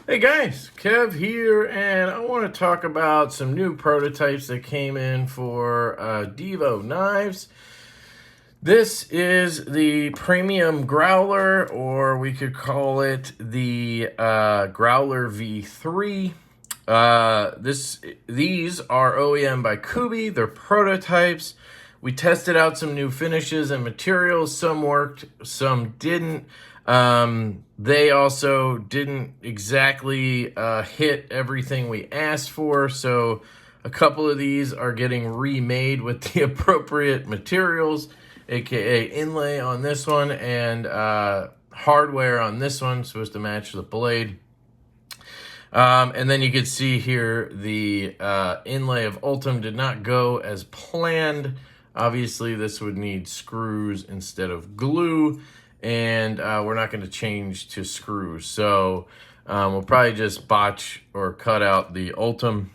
Hey guys, Kev here, and I want to talk about some new prototypes that came in for Divo knives. This is the premium growler, or we could call it the Growler V2. These are OEM by Kubi. They're prototypes. We tested out some new finishes and materials. Some worked, some didn't. They also didn't exactly hit everything we asked for, so a couple of these are getting remade with the appropriate materials, aka inlay on this one and hardware on this one, supposed to match the blade. And then you can see here the inlay of Ultim did not go as planned. Obviously, this would need screws instead of glue, and we're not going to change to screws. So we'll probably just botch or cut out the Ultim.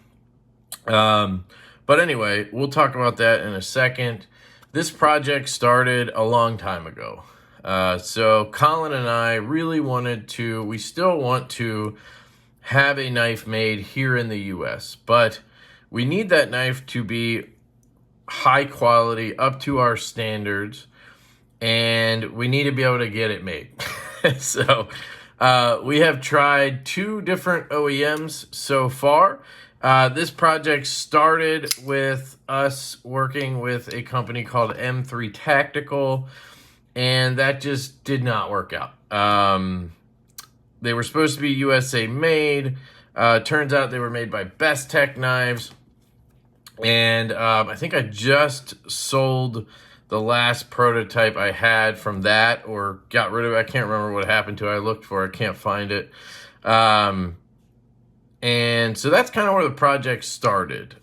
But anyway, we'll talk about that in a second. This project started a long time ago. So Colin and I really we still want to have a knife made here in the US, but we need that knife to be high quality, up to our standards, and we need to be able to get it made. So we have tried 2 different OEMs so far. This project started with us working with a company called M3 Tactical, and that just did not work out. They were supposed to be USA made. Turns out they were made by Best Tech Knives. And I think I just sold the last prototype I had from that, or got rid of it. I can't remember what happened to it. I looked for it. I can't find it. And so that's kind of where the project started.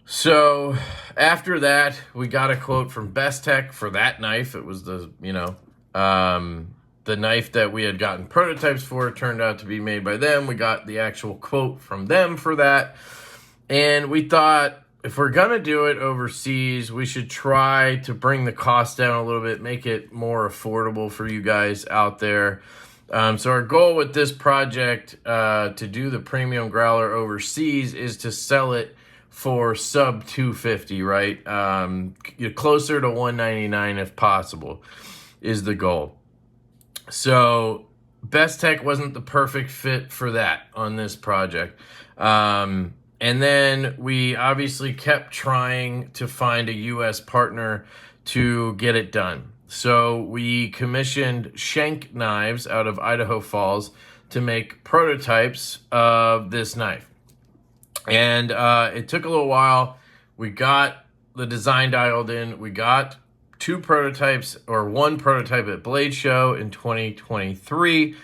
So after that, we got a quote from Best Tech for that knife. It was the knife that we had gotten prototypes for. It turned out to be made by them. We got the actual quote from them for that. And we thought, if we're going to do it overseas, we should try to bring the cost down a little bit, make it more affordable for you guys out there. So our goal with this project to do the premium growler overseas is to sell it for sub $250, right? Closer to $199 if possible is the goal. So Best Tech wasn't the perfect fit for that on this project. And then we obviously kept trying to find a U.S. partner to get it done. So we commissioned Shank Knives out of Idaho Falls to make prototypes of this knife. And it took a little while. We got the design dialed in. We got 2 prototypes, or 1 prototype at Blade Show in 2023.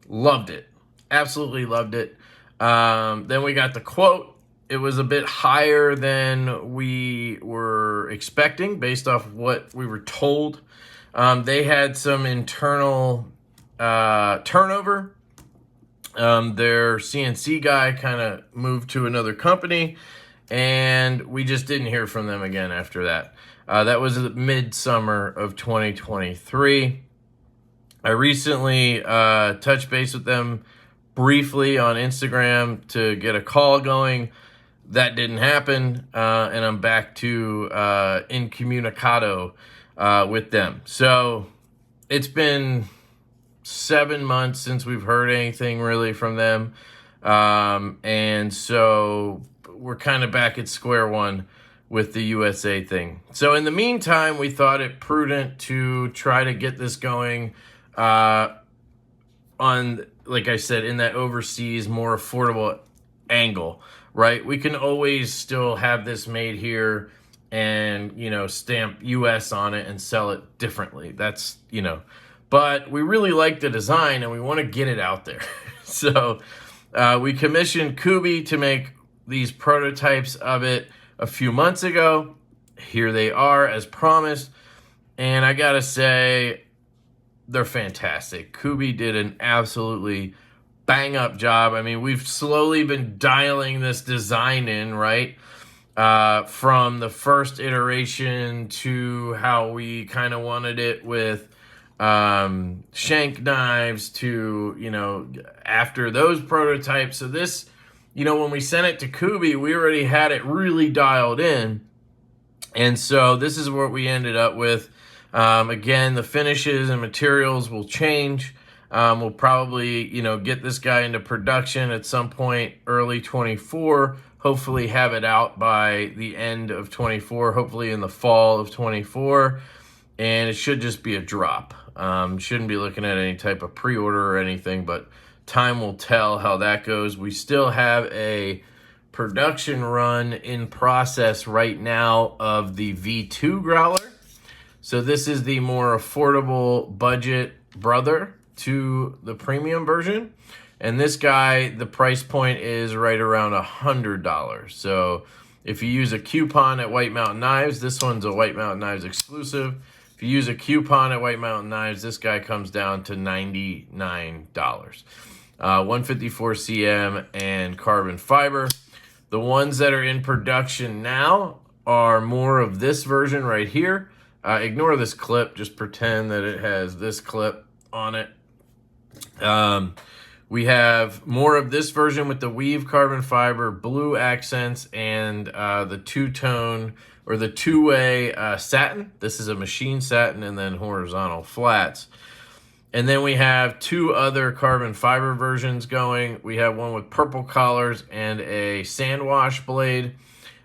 Loved it. Absolutely loved it. Then we got the quote. It was a bit higher than we were expecting based off of what we were told. They had some internal turnover. Their CNC guy kind of moved to another company, and we just didn't hear from them again after that. That was midsummer of 2023. I recently touched base with them briefly on Instagram to get a call going. That didn't happen, and I'm back to incommunicado with them. So it's been 7 months since we've heard anything really from them, and so we're kind of back at square one with the USA thing. So in the meantime, we thought it prudent to try to get this going on, like I said, in that overseas, more affordable angle, right? We can always still have this made here and, stamp US on it and sell it differently. That's, but we really like the design and we want to get it out there. So we commissioned Kubi to make these prototypes of it a few months ago. Here they are as promised. And I gotta say, they're fantastic. Kubi did an absolutely bang up job. I mean, we've slowly been dialing this design in, right? From the first iteration to how we kind of wanted it with shank knives to, you know, after those prototypes. So this, you know, when we sent it to Kubi, we already had it really dialed in. And so this is what we ended up with. Again, the finishes and materials will change. We'll probably, you know, get this guy into production at some point early 24. Hopefully have it out by the end of 24, hopefully in the fall of 24. And it should just be a drop. Shouldn't be looking at any type of pre-order or anything, but time will tell how that goes. We still have a production run in process right now of the V2 Growler. So this is the more affordable budget brother to the premium version. And this guy, the price point is right around $100. So if you use a coupon at White Mountain Knives, this one's a White Mountain Knives exclusive. If you use a coupon at White Mountain Knives, this guy comes down to $99. 154 cm and carbon fiber. The ones that are in production now are more of this version right here. Ignore this clip, just pretend that it has this clip on it. We have more of this version with the weave carbon fiber, blue accents, and the two-tone or the two-way satin. This is a machine satin and then horizontal flats. And then we have two other carbon fiber versions going. We have one with purple collars and a sand wash blade.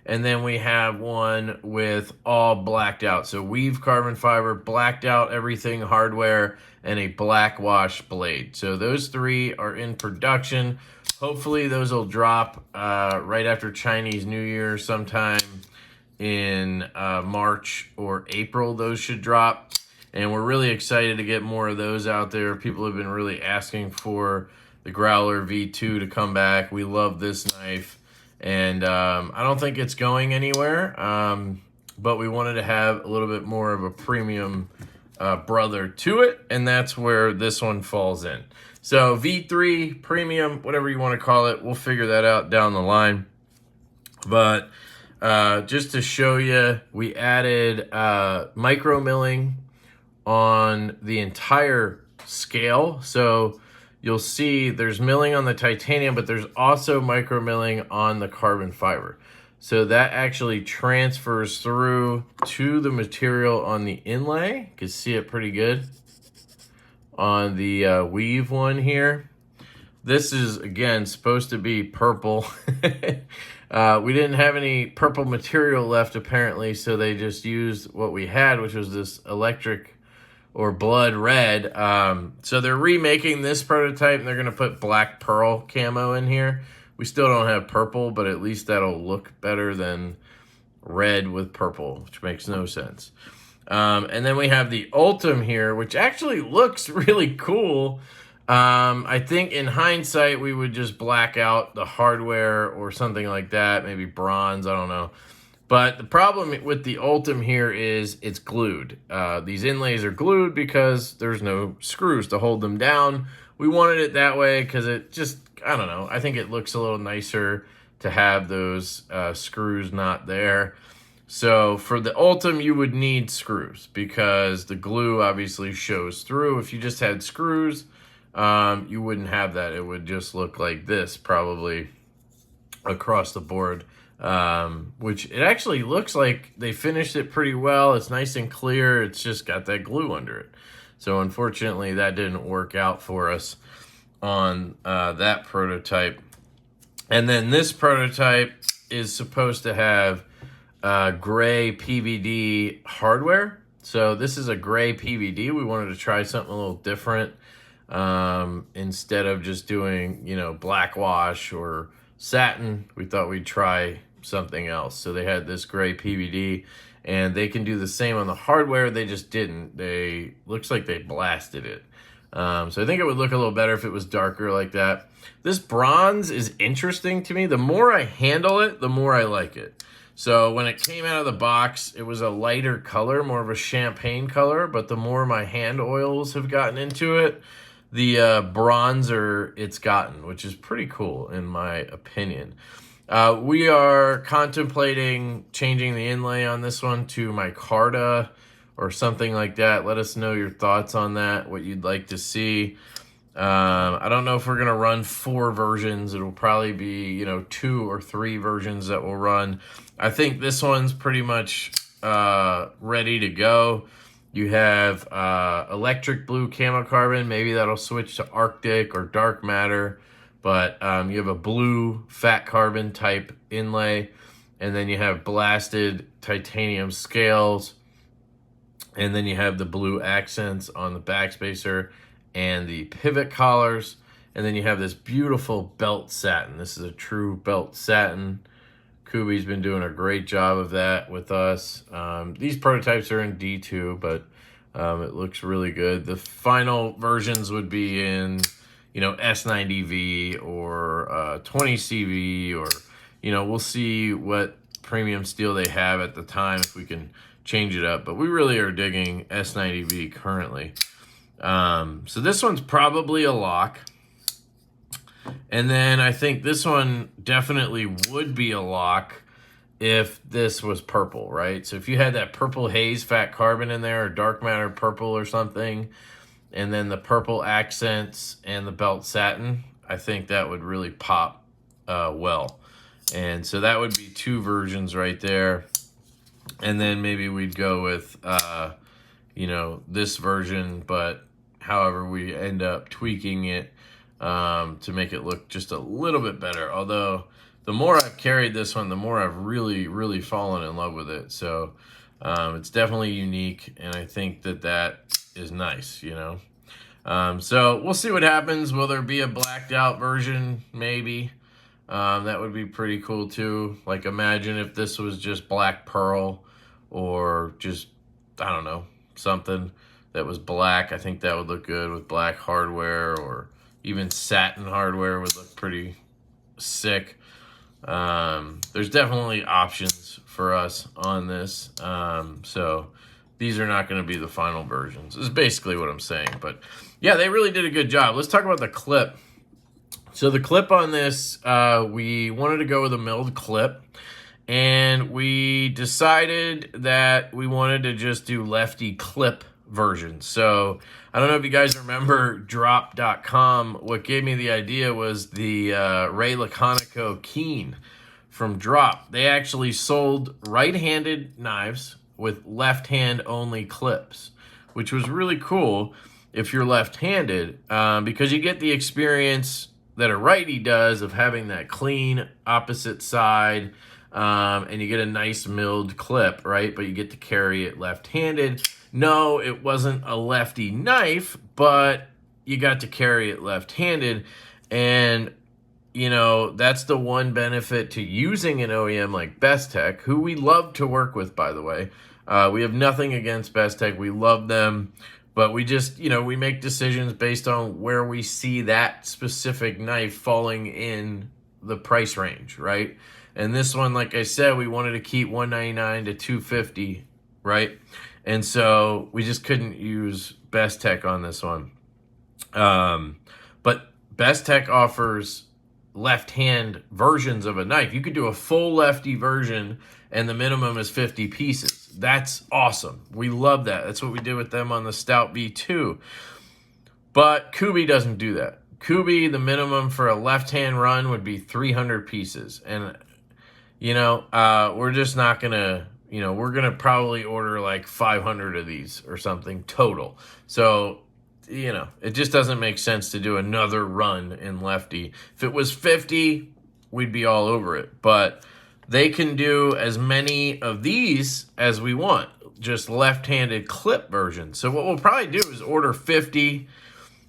And then we have one with all blacked out. So weave carbon fiber, blacked out everything hardware, and a black wash blade. So those three are in production. Hopefully those will drop right after Chinese New Year sometime in March or April. Those should drop. And we're really excited to get more of those out there. People have been really asking for the Growler V2 to come back. We love this knife. And I don't think it's going anywhere. But we wanted to have a little bit more of a premium brother to it. And that's where this one falls in. So V3, premium, whatever you want to call it. We'll figure that out down the line. But just to show you, we added micro milling on the entire scale. So you'll see there's milling on the titanium, but there's also micro milling on the carbon fiber. So that actually transfers through to the material on the inlay. You can see it pretty good on the weave one here. This is, again, supposed to be purple. We didn't have any purple material left, apparently, so they just used what we had, which was this electric or blood red. So they're remaking this prototype, and they're going to put black pearl camo in here. We still don't have purple, but at least that'll look better than red with purple, which makes no sense. And then we have the Ultim here, which actually looks really cool. I think in hindsight, we would just black out the hardware or something like that, maybe bronze, I don't know. But the problem with the Ultim here is it's glued. These inlays are glued because there's no screws to hold them down. We wanted it that way because it just, I don't know, I think it looks a little nicer to have those screws not there. So for the Ultim, you would need screws because the glue obviously shows through. If you just had screws, you wouldn't have that. It would just look like this probably across the board. Which it actually looks like they finished it pretty well. It's nice and clear. It's just got that glue under it. So unfortunately that didn't work out for us on that prototype. And then this prototype is supposed to have gray PVD hardware. So this is a gray PVD. We wanted to try something a little different instead of just doing, you know, black wash or satin. We thought we'd try something else. So they had this gray PVD, and they can do the same on the hardware. They just didn't. They looks like they blasted it. So I think it would look a little better if it was darker like that. This bronze is interesting to me. The more I handle it, the more I like it. So when it came out of the box, it was a lighter color, more of a champagne color, but the more my hand oils have gotten into it, the bronzer it's gotten, which is pretty cool in my opinion. We are contemplating changing the inlay on this one to micarta or something like that. Let us know your thoughts on that, what you'd like to see. I don't know if we're going to run 4 versions. It'll probably be, you know, 2 or 3 versions that we'll run. I think this one's pretty much ready to go. You have electric blue camo carbon. Maybe that'll switch to Arctic or dark matter. But you have a blue fat carbon type inlay. And then you have blasted titanium scales. And then you have the blue accents on the backspacer and the pivot collars. And then you have this beautiful belt satin. This is a true belt satin. Kubi's been doing a great job of that with us. These prototypes are in D2, but it looks really good. The final versions would be in, you know, S90V or 20CV, or, you know, we'll see what premium steel they have at the time if we can change it up. But we really are digging S90V currently. So this one's probably a lock. And then I think this one definitely would be a lock if this was purple, right? So if you had that purple haze fat carbon in there, or dark matter purple or something, and then the purple accents and the belt satin, I think that would really pop well. And so that would be 2 versions right there. And then maybe we'd go with, you know, this version, but however we end up tweaking it to make it look just a little bit better. Although the more I've carried this one, the more I've really fallen in love with it. So it's definitely unique, and I think that that is nice, you know. So we'll see what happens. Will there be a blacked out version? Maybe. That would be pretty cool too. Like, imagine if this was just black pearl, or just, I don't know, something that was black. I think that would look good with black hardware, or even satin hardware would look pretty sick. There's definitely options for us on this. So these are not going to be the final versions, is basically what I'm saying. But yeah, they really did a good job. Let's talk about the clip. So the clip on this, we wanted to go with a milled clip, and we decided that we wanted to just do lefty clip versions. So I don't know if you guys remember drop.com. What gave me the idea was the Ray Laconico Keen from Drop. They actually sold right-handed knives with left-hand only clips, which was really cool if you're left-handed, because you get the experience that a righty does of having that clean opposite side, and you get a nice milled clip, right? But you get to carry it left-handed. No, it wasn't a lefty knife, but you got to carry it left-handed. And, you know, that's the one benefit to using an OEM like Bestech, who we love to work with, by the way. We have nothing against Bestech. We love them. But we just, you know, we make decisions based on where we see that specific knife falling in the price range, right? And this one, like I said, we wanted to keep $199 to $250, right? And so we just couldn't use Bestech on this one. But Bestech offers left-hand versions of a knife. You could do a full lefty version, and the minimum is 50 pieces. That's awesome. We love that. That's what we did with them on the Stout V2. But Kubi doesn't do that. Kubi, the minimum for a left-hand run would be 300 pieces. And, you know, we're just not going to, you know, we're going to probably order like 500 of these or something total. So, you know, it just doesn't make sense to do another run in lefty. If it was 50, we'd be all over it. But they can do as many of these as we want, just left-handed clip versions. So what we'll probably do is order 50,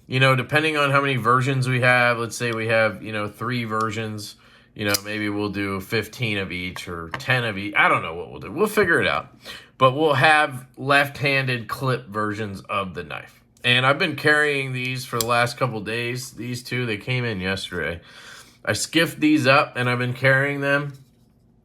you know, depending on how many versions we have. Let's say we have, you know, 3 versions. You know, maybe we'll do 15 of each or 10 of each. I don't know what we'll do. We'll figure it out. But we'll have left-handed clip versions of the knife. And I've been carrying these for the last couple days. These two, they came in yesterday. I skiffed these up, and I've been carrying them.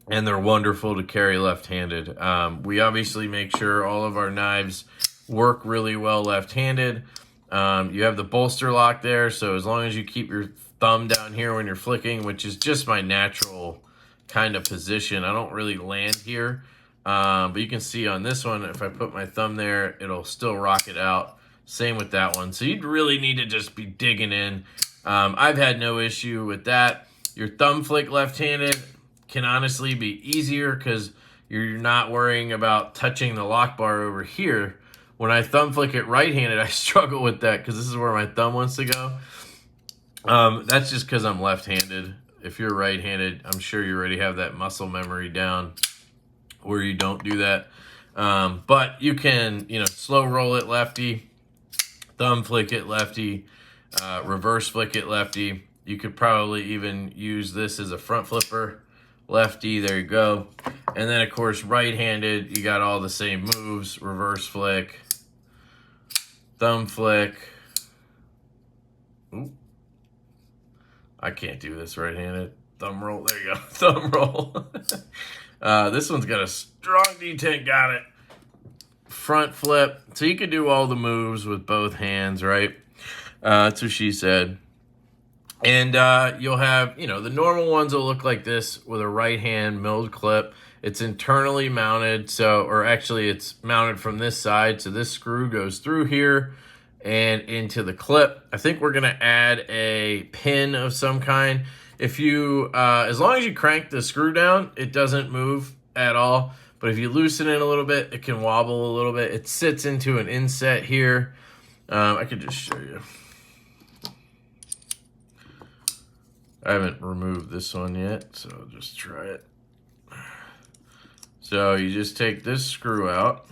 And they're wonderful to carry left-handed. We obviously make sure all of our knives work really well left-handed. You have the bolster lock there, so as long as you keep your thumb down here when you're flicking, which is just my natural kind of position. I don't really land here. But you can see on this one, if I put my thumb there, it'll still rock it out. Same with that one. So you'd really need to just be digging in. I've had no issue with that. Your thumb flick left-handed can honestly be easier because you're not worrying about touching the lock bar over here. When I thumb flick it right-handed, I struggle with that because this is where my thumb wants to go. That's just because I'm left-handed. If you're right-handed, I'm sure you already have that muscle memory down where you don't do that. But you can, slow roll it lefty, thumb flick it lefty, reverse flick it lefty. You could probably even use this as a front flipper, lefty, there you go. And then, of course, right-handed, you got all the same moves, reverse flick, thumb flick. Ooh. I can't do this right-handed. Thumb roll, there you go, thumb roll. This one's got a strong detent, got it. Front flip. So you could do all the moves with both hands, right? That's what she said. And you'll have, the normal ones will look like this with a right hand milled clip. It's internally mounted, or actually it's mounted from this side. So this screw goes through here and into the clip. I think we're gonna add a pin of some kind. If you, as long as you crank the screw down, it doesn't move at all. But if you loosen it a little bit, it can wobble a little bit. It sits into an inset here. I could just show you. I haven't removed this one yet, so I'll just try it. So you just take this screw out.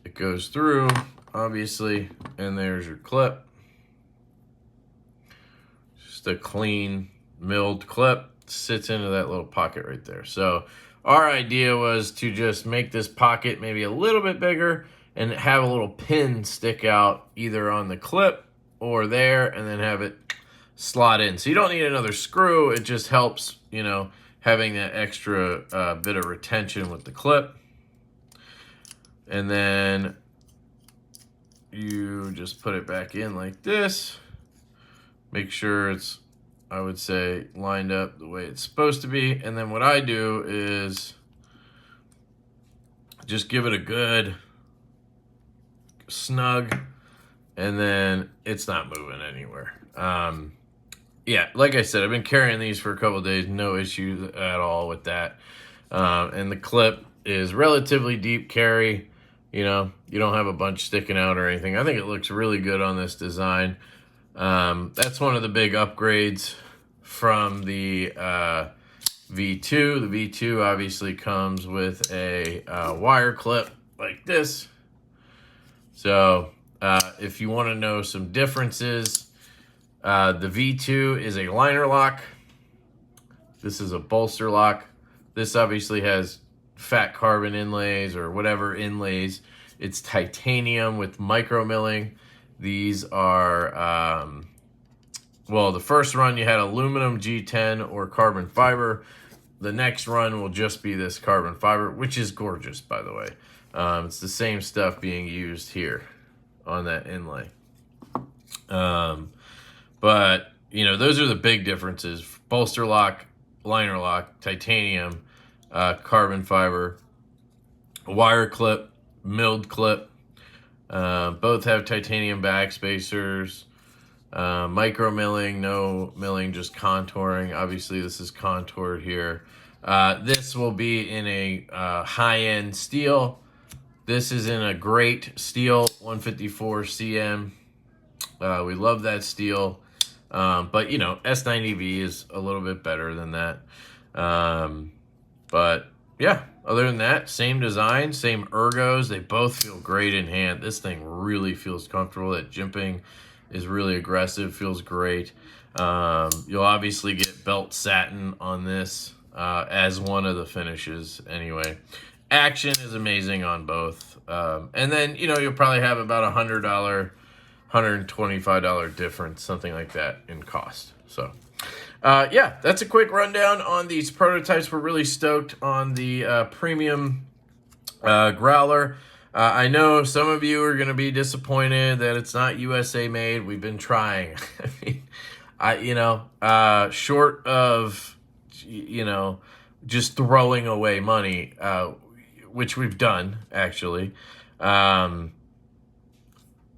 It goes through, obviously, and there's your clip. Just a clean milled clip, sits into that little pocket right there. So our idea was to just make this pocket maybe a little bit bigger and have a little pin stick out either on the clip or there, and then have it slot in. So you don't need another screw. It just helps, having that extra bit of retention with the clip. And then you just put it back in like this. Make sure it's, I would say, lined up the way it's supposed to be. And then what I do is just give it a good snug, and then it's not moving anywhere. Yeah, like I said, I've been carrying these for a couple of days, no issues at all with that. And the clip is relatively deep carry. You don't have a bunch sticking out or anything. I think it looks really good on this design. That's one of the big upgrades from the V2. The V2 obviously comes with a wire clip like this. So if you want to know some differences, the V2 is a liner lock. This is a bolster lock. This obviously has fat carbon inlays or whatever inlays. It's titanium with micro milling. These are, well, the first run you had aluminum G10 or carbon fiber. The next run will just be this carbon fiber, which is gorgeous, by the way. It's the same stuff being used here on that inlay. But, those are the big differences. Bolster lock, liner lock, titanium, carbon fiber, wire clip, milled clip. Both have titanium back spacers, micro milling, no milling, just contouring. Obviously, this is contoured here. This will be in a high-end steel. This is in a great steel, 154 CM. We love that steel. But, S90V is a little bit better than that. But, yeah, other than that, same design, same ergos. They both feel great in hand. This thing really feels comfortable. That jimping is really aggressive, feels great. You'll obviously get belt satin on this as one of the finishes anyway. Action is amazing on both. And then, you'll probably have about $100, $125 difference, something like that in cost. So, yeah, that's a quick rundown on these prototypes. We're really stoked on the premium Growler. I know some of you are going to be disappointed that it's not USA made. We've been trying. I mean, short of, just throwing away money, which we've done, actually.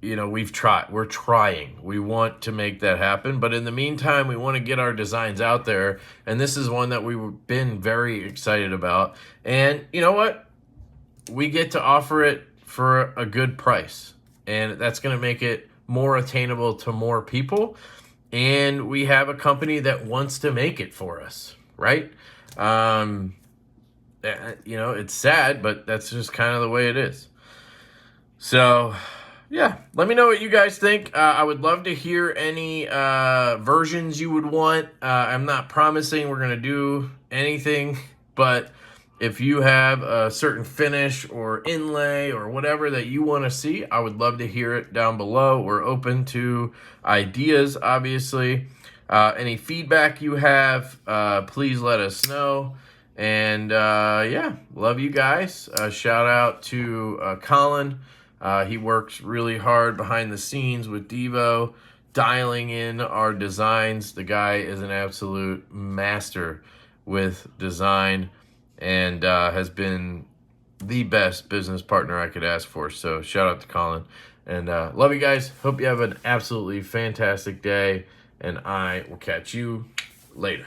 You know, we're trying. We want to make that happen. But in the meantime, we want to get our designs out there. And this is one that we've been very excited about. And you know what? We get to offer it for a good price. And that's going to make it more attainable to more people. And we have a company that wants to make it for us, right? You know, it's sad, but that's just kind of the way it is. So, yeah, let me know what you guys think. I would love to hear any versions you would want. I'm not promising we're going to do anything, but if you have a certain finish or inlay or whatever that you want to see, I would love to hear it down below. We're open to ideas, obviously. Any feedback you have, please let us know. And yeah, love you guys. Shout out to Colin. He works really hard behind the scenes with Divo, dialing in our designs. The guy is an absolute master with design and has been the best business partner I could ask for. So shout out to Colin. And love you guys. Hope you have an absolutely fantastic day. And I will catch you later.